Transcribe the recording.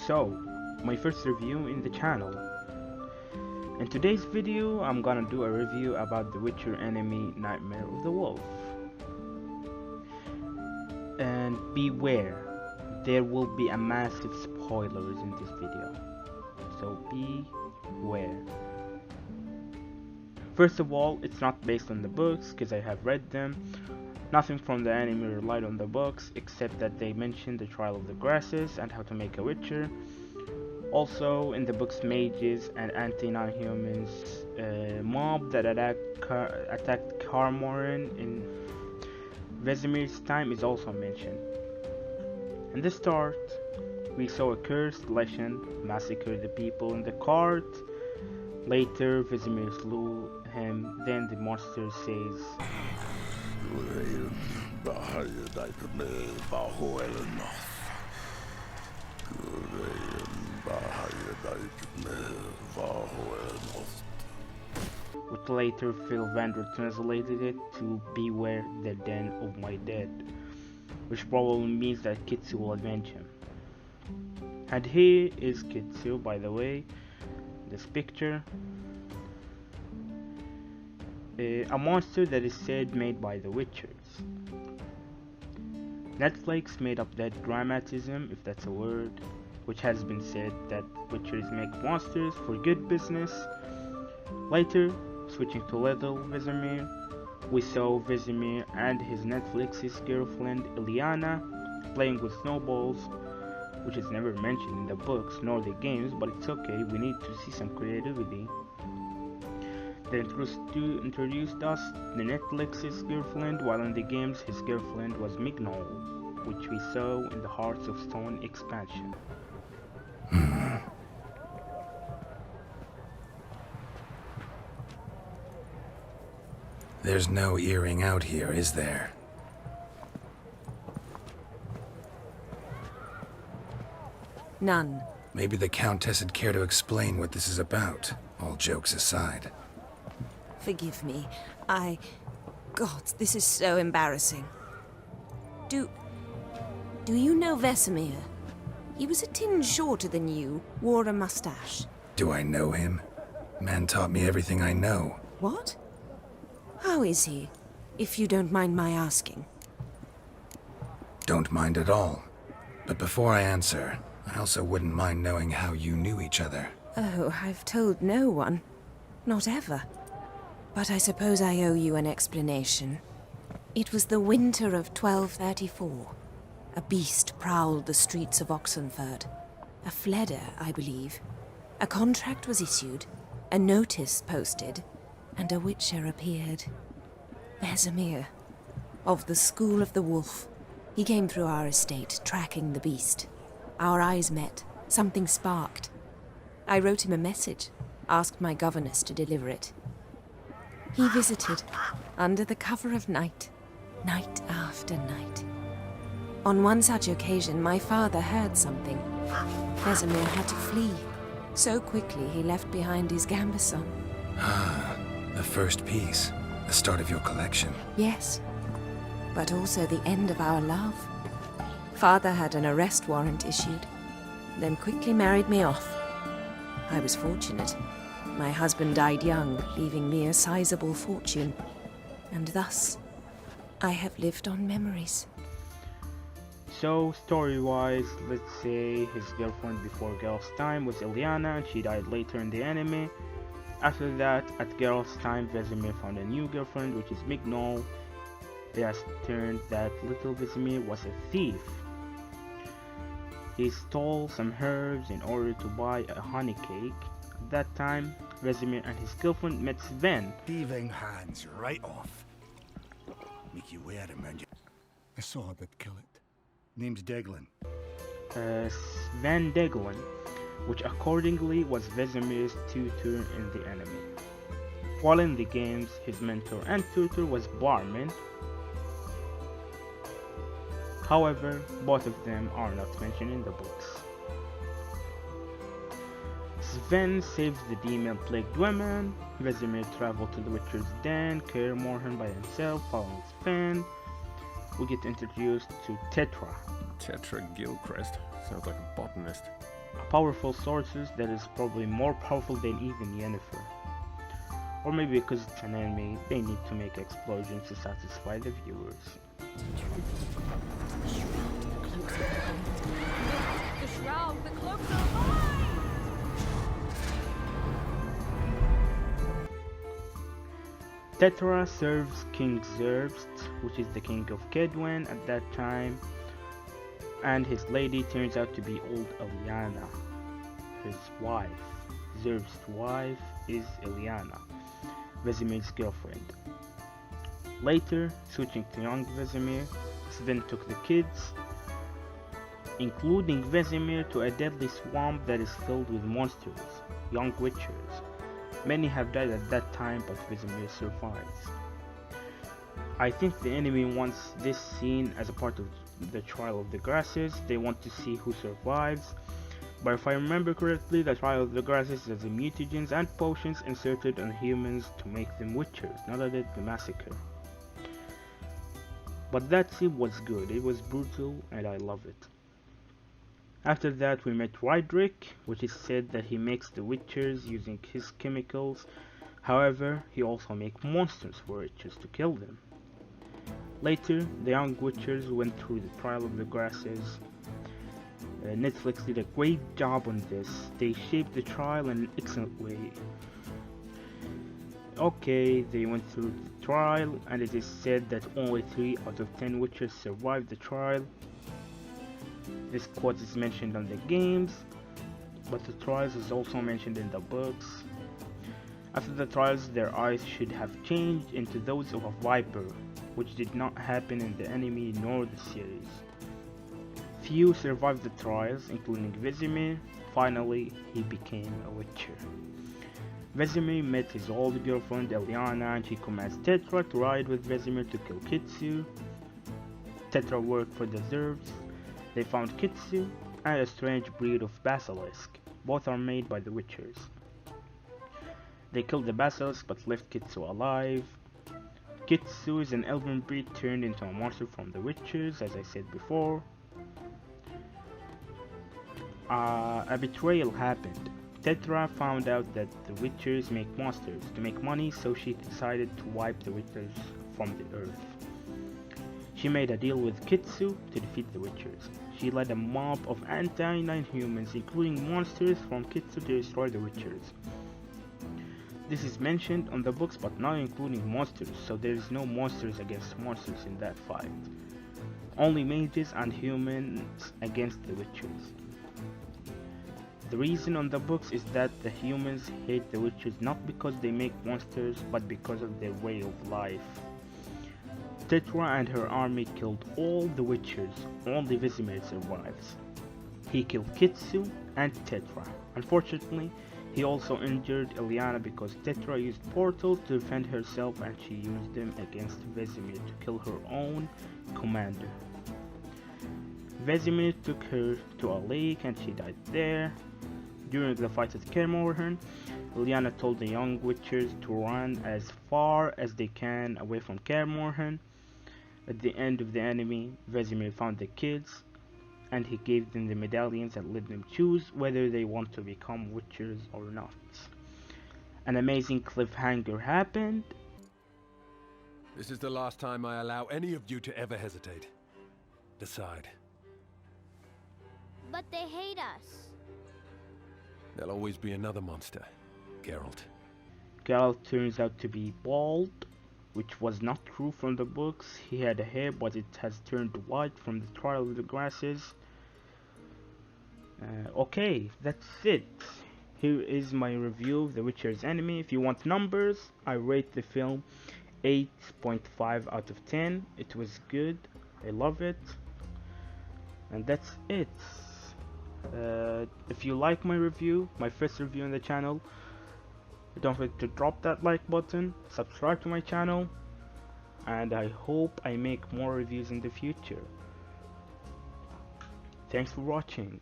So, my first review in the channel. In today's video, I'm gonna do a review about the Witcher enemy Nightmare of the Wolf. And beware, there will be a massive spoilers in this video. So beware. First of all, it's not based on the books, because I have read them. Nothing from the anime relied on the books, except that they mentioned the trial of the grasses and how to make a witcher. Also, in the books, mages and anti-non-humans mob that attacked Carmoran in Vesemir's time is also mentioned. In the start, we saw a cursed legend massacre the people in the cart. Later, Vesemir slew him. Then the monster says, which later Phil Vander translated it to "Beware the den of my dead," which probably means that Kitsu will avenge him. And here is Kitsu, by the way, this picture. A monster that is said made by the Witchers. Netflix made up that dramatism, if that's a word, which has been said that Witchers make monsters for good business. Later, switching to Little Vesemir, we saw Vesemir and his Netflix's girlfriend Ilyana playing with snowballs, which is never mentioned in the books nor the games, but it's okay, we need to see some creativity. They introduced us the Netflix's girlfriend, while in the games his girlfriend was Mignol, which we saw in the Hearts of Stone expansion. There's no earring out here, is there? None. Maybe the Countess would care to explain what this is about, all jokes aside. Forgive me. God, this is so embarrassing. Do you know Vesemir? He was a tinge shorter than you, wore a mustache. Do I know him? Man taught me everything I know. What? How is he, if you don't mind my asking? Don't mind at all. But before I answer, I also wouldn't mind knowing how you knew each other. Oh, I've told no one. Not ever. But I suppose I owe you an explanation. It was the winter of 1234. A beast prowled the streets of Oxenford. A fleder, I believe. A contract was issued, a notice posted, and a witcher appeared. Vesemir, of the School of the Wolf. He came through our estate, tracking the beast. Our eyes met. Something sparked. I wrote him a message, asked my governess to deliver it. He visited, under the cover of night, night after night. On one such occasion, my father heard something. Vesemir had to flee. So quickly, he left behind his gambeson. Ah, the first piece. The start of your collection. Yes, but also the end of our love. Father had an arrest warrant issued, then quickly married me off. I was fortunate. My husband died young, leaving me a sizable fortune. And thus, I have lived on memories. So, story-wise, let's say his girlfriend before Geralt's time was Ilyana, and she died later in the anime. After that, at Geralt's time, Vesemir found a new girlfriend, which is Mignol. It has turned that little Vesemir was a thief. He stole some herbs in order to buy a honey cake. At that time, Vesemir and his girlfriend met Sven. Thieving hands right off. Make you wear him around you. A sword that'd kill it. Name's Deglin. Sven Deglin, which accordingly was Vesemir's tutor in the anime. While in the games, his mentor and tutor was Barman. However, both of them are not mentioned in the books. Sven saves the demon-plagued women. Vesemir travels to the Witcher's den, Kaer Morhen by himself, following Sven. We get introduced to Tetra. Tetra Gilchrist. Sounds like a botanist. A powerful sources that is probably more powerful than even Yennefer. Or maybe because it's an anime, they need to make explosions to satisfy the viewers. The shroud, the cloaks are mine! Tetra serves King Zerbst, which is the king of Kedwen at that time, and his lady turns out to be old Eliana, his wife. Zerbst's wife is Eliana, Vesemir's girlfriend. Later, switching to young Vesemir, Sven took the kids, including Vesemir, to a deadly swamp that is filled with monsters, young witchers. Many have died at that time, but Vesemir survives. I think the enemy wants this scene as a part of the Trial of the Grasses. They want to see who survives. But if I remember correctly, the Trial of the Grasses is the mutagens and potions inserted on humans to make them witchers, not that the massacre. But that scene was good, it was brutal and I love it. After that we met Rydrick, which is said that he makes the witchers using his chemicals. However, he also makes monsters for witchers to kill them. Later, the young witchers went through the Trial of the Grasses. Netflix did a great job on this. They shaped the trial in an excellent way. Okay, they went through the trial, and it is said that only 3 out of 10 witchers survived the trial. This quote is mentioned on the games, but the trials is also mentioned in the books. After the trials, their eyes should have changed into those of a viper, which did not happen in the anime nor the series. Few survived the trials, including Vesemir. Finally, he became a witcher. Vesemir met his old girlfriend Eliana, and she commands Tetra to ride with Vesemir to kill Kitsu. Tetra worked for the Zerbs. They found Kitsu and a strange breed of basilisk. Both are made by the witchers. They killed the basilisk but left Kitsu alive. Kitsu is an elven breed turned into a monster from the witchers, as I said before. A betrayal happened. Tetra found out that the witchers make monsters to make money, so she decided to wipe the witchers from the earth. She made a deal with Kitsu to defeat the witchers. She led a mob of anti-non-humans, including monsters from Kitsu, to destroy the witchers. This is mentioned on the books, but not including monsters, so there is no monsters against monsters in that fight. Only mages and humans against the witchers. The reason on the books is that the humans hate the witchers not because they make monsters, but because of their way of life. Tetra and her army killed all the witchers, only Vesemir survives. He killed Kitsu and Tetra. Unfortunately, he also injured Eliana because Tetra used portals to defend herself, and she used them against Vesemir to kill her own commander. Vesemir took her to a lake and she died there. During the fight at Kaer Morhen, Eliana told the young witchers to run as far as they can away from Kaer Morhen. At the end of the anime, Vesemir found the kids and he gave them the medallions and let them choose whether they want to become witchers or not. An amazing cliffhanger happened. This is the last time I allow any of you to ever hesitate. Decide. But they hate us. There'll always be another monster, Geralt. Geralt turns out to be bald, which was not true from the books. He had hair, but it has turned white from the Trial of the Grasses. Okay, that's it. Here is my review of The Witcher's anime. If you want numbers, I rate the film 8.5 out of 10. It was good. I love it. And that's it. If you like my review, my first review on the channel, don't forget to drop that like button, subscribe to my channel, and I hope I make more reviews in the future. Thanks for watching.